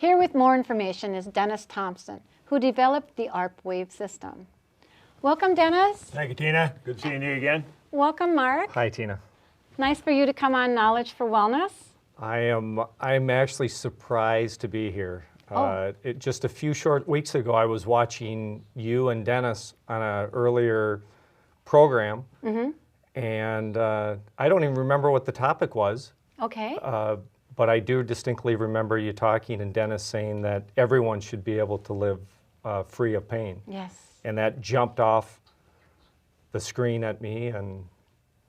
Here with more information is Dennis Thompson, who developed the ARP wave system. Welcome, Dennis. Thank you, Tina. Good seeing you again. Welcome, Mark. Hi, Tina. Nice for you to come on Knowledge for Wellness. I'm actually surprised to be here. Just a few short weeks ago, I was watching you and Dennis on an earlier program, and I don't even remember what the topic was. Okay. But I do distinctly remember you talking and Dennis saying that everyone should be able to live free of pain. Yes. And that jumped off the screen at me, and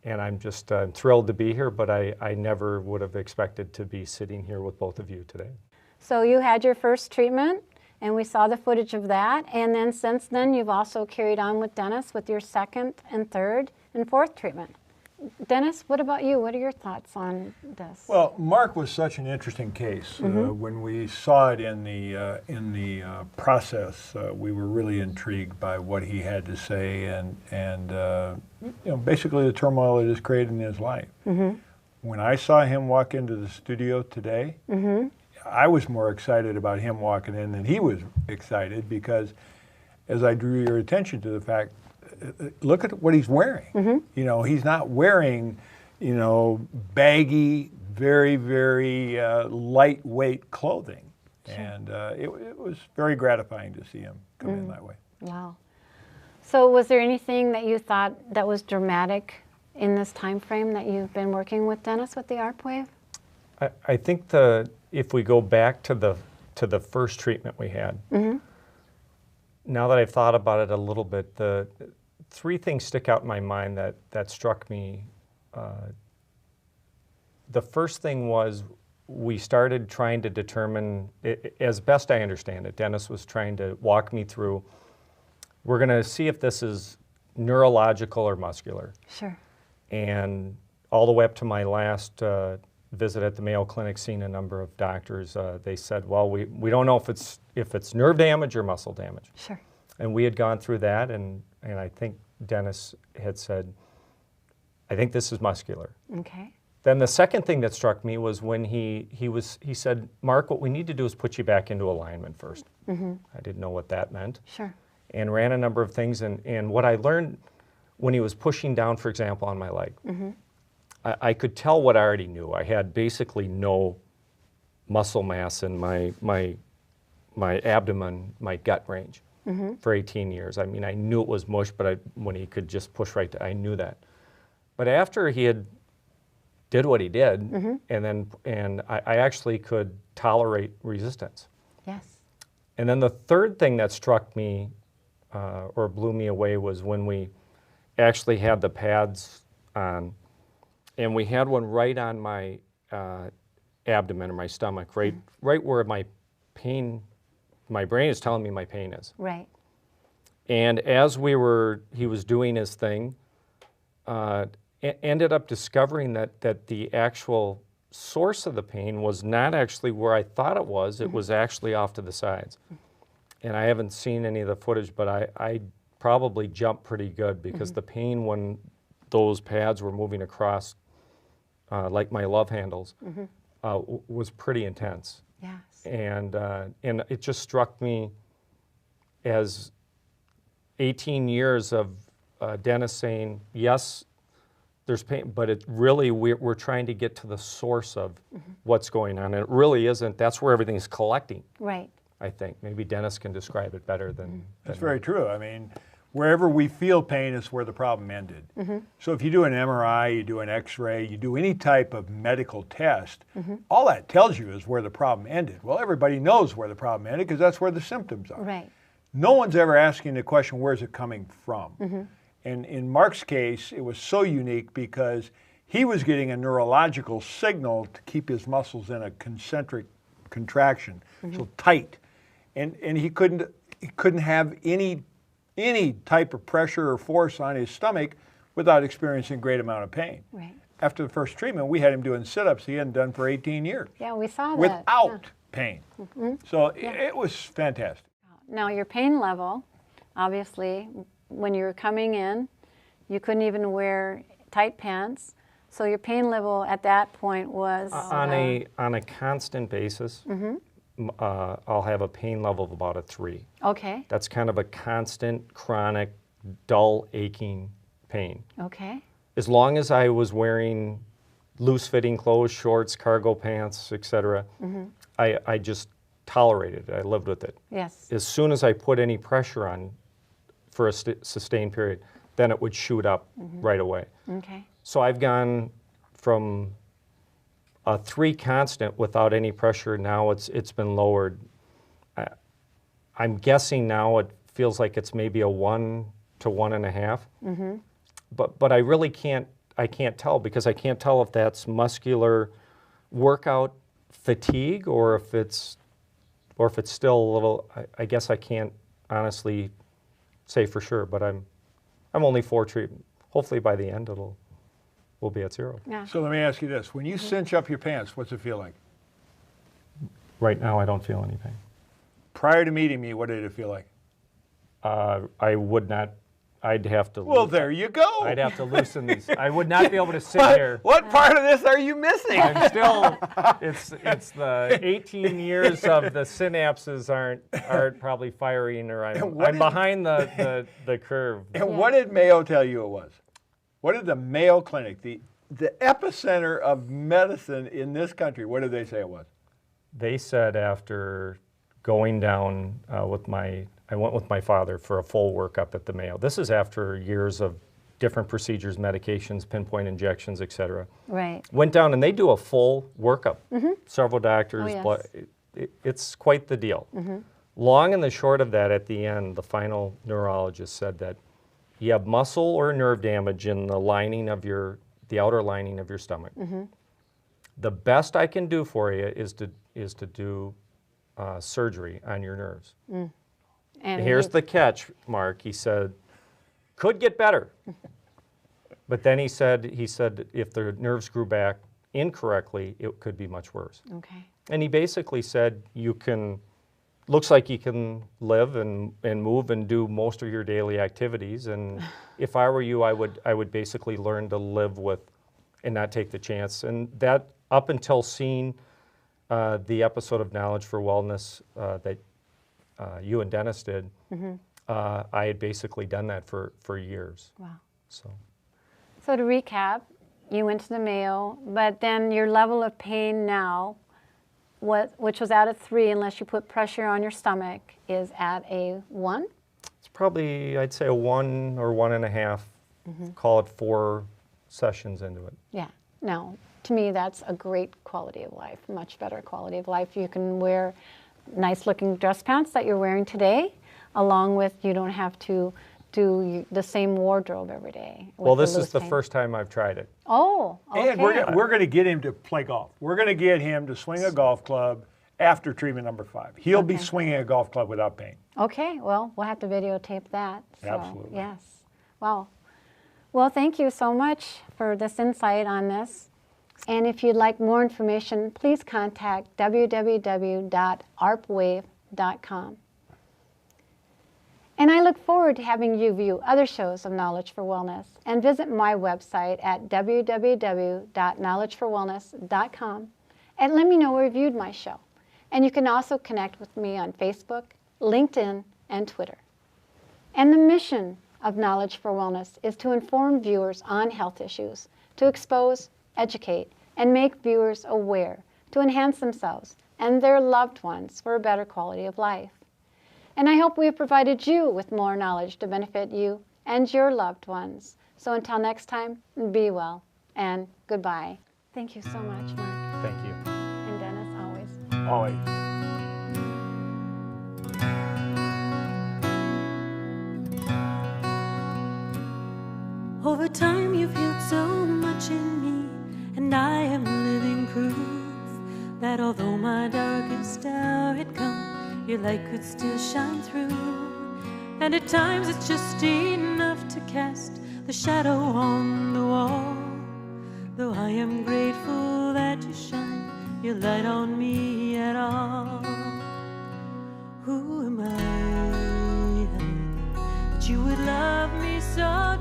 I'm just thrilled to be here, but I never would have expected to be sitting here with both of you today. So you had your first treatment, and we saw the footage of that, and then since then you've also carried on with Dennis with your second and third and fourth treatment. Dennis, what about you? What are your thoughts on this? Well, Mark was such an interesting case. When we saw it in the process, we were really intrigued by what he had to say, and basically the turmoil it has created in his life. When I saw him walk into the studio today, I was more excited about him walking in than he was excited, because as I drew your attention to the fact, look at what he's wearing. You know, he's not wearing, baggy, very, very lightweight clothing. Sure. And it was very gratifying to see him come in that way. Wow. So was there anything that you thought that was dramatic in this time frame that you've been working with Dennis with the ARP wave? I think if we go back to the first treatment we had, now that I've thought about it a little bit, the three things stick out in my mind that struck me. The first thing was we started trying to determine, as best I understand it, Dennis was trying to walk me through, we're going to see if this is neurological or muscular. Sure. And all the way up to my last visit at the Mayo Clinic, seeing a number of doctors, they said, well, we don't know if it's nerve damage or muscle damage. Sure. And we had gone through that, and I think Dennis had said, I think this is muscular. Okay. Then the second thing that struck me was when he said, Mark, what we need to do is put you back into alignment first. I didn't know what that meant. Sure. And ran a number of things, and what I learned when he was pushing down, for example, on my leg, I could tell what I already knew. I had basically no muscle mass in my abdomen, my gut range. For 18 years. I mean, I knew it was mush, but when he could just push right, I knew that. But after he did what he did, and I actually could tolerate resistance. Yes. And then the third thing that struck me or blew me away was when we actually had the pads on, and we had one right on my abdomen or my stomach, right where my brain is telling me my pain is. Right. And as he was doing his thing, ended up discovering that the actual source of the pain was not actually where I thought it was. It was actually off to the sides. And I haven't seen any of the footage, but I probably jumped pretty good, because the pain when those pads were moving across, like my love handles, was pretty intense. Yes. And it just struck me as 18 years of Dennis saying, yes, there's pain, but it really, we're trying to get to the source of what's going on. And it really isn't. That's where everything's collecting. Right. I think. Maybe Dennis can describe it better than That's very true. I mean, wherever we feel pain is where the problem ended. So if you do an MRI, you do an X-ray, you do any type of medical test, all that tells you is where the problem ended. Well, everybody knows where the problem ended because that's where the symptoms are. Right. No one's ever asking the question, where's it coming from? And in Mark's case, it was so unique because he was getting a neurological signal to keep his muscles in a concentric contraction, so tight. And he couldn't have any type of pressure or force on his stomach without experiencing a great amount of pain. Right. After the first treatment, we had him doing sit-ups he hadn't done for 18 years. Yeah, we saw that. Without pain. So it was fantastic. Now your pain level, obviously, when you were coming in, you couldn't even wear tight pants. So your pain level at that point was on a constant basis. I'll have a pain level of about a 3. Okay. That's kind of a constant, chronic, dull, aching pain. Okay. As long as I was wearing loose-fitting clothes, shorts, cargo pants, etc., I just tolerated it. I lived with it. Yes. As soon as I put any pressure on for a sustained period, then it would shoot up right away. Okay. So I've gone from a 3 constant without any pressure. Now it's been lowered. I'm guessing now it feels like it's maybe a 1 to 1.5. But I really can't tell, because I can't tell if that's muscular workout fatigue or if it's still a little. I guess I can't honestly say for sure. But I'm only 4 treatment. Hopefully by the end we'll be at 0. Yeah. So let me ask you this. When you cinch up your pants, what's it feel like? Right now I don't feel any pain. Prior to meeting me, what did it feel like? I would not. I'd have to. Well, there you go. I'd have to loosen these. I would not be able to sit here. What part of this are you missing? I'm still. It's the 18 years of the synapses aren't probably firing, or I'm behind the curve. And what did Mayo tell you it was? What did the Mayo Clinic, the epicenter of medicine in this country, what did they say it was? They said after going down I went with my father for a full workup at the Mayo. This is after years of different procedures, medications, pinpoint injections, etc. Right. Went down and they do a full workup. Several doctors. Oh, yes. It's quite the deal. Long and the short of that, at the end, the final neurologist said that you have muscle or nerve damage in the lining of the outer lining of your stomach. The best I can do for you is to do surgery on your nerves. And Here's the catch, Mark. He said, could get better. But then he said if the nerves grew back incorrectly, it could be much worse. Okay. And he basically said, looks like you can live and move and do most of your daily activities. And if I were you, I would basically learn to live with and not take the chance. And that, up until seeing the episode of Knowledge for Wellness that you and Dennis did, I had basically done that for years. Wow. So to recap, you went to the Mayo, but then your level of pain now, which was at a 3, unless you put pressure on your stomach, is at a 1? it's probably, I'd say, a 1 or 1.5, call it 4 sessions into it. Yeah. No, to me, that's a great quality of life, much better quality of life. You can wear nice looking dress pants that you're wearing today, along with you don't have to do the same wardrobe every day. Well, this is the first time I've tried it. Oh, okay. And we're going to get him to play golf. We're going to get him to swing a golf club after treatment number 5. He'll be swinging a golf club without pain. Okay, well, we'll have to videotape that. So, Absolutely. Yes. Wow. Well, thank you so much for this insight on this. And if you'd like more information, please contact www.arpwave.com. And I look forward to having you view other shows of Knowledge for Wellness and visit my website at www.knowledgeforwellness.com and let me know where you viewed my show. And you can also connect with me on Facebook, LinkedIn, and Twitter. And the mission of Knowledge for Wellness is to inform viewers on health issues, to expose, educate, and make viewers aware, to enhance themselves and their loved ones for a better quality of life. And I hope we have provided you with more knowledge to benefit you and your loved ones. So until next time, be well and goodbye. Thank you so much, Mark. Thank you. And Dennis, always. Always. Over time you've healed so much in me, and I am living proof that although my darkest hour had come, your light could still shine through. And at times it's just enough to cast the shadow on the wall. Though I am grateful that you shine your light on me at all. Who am I that you would love me so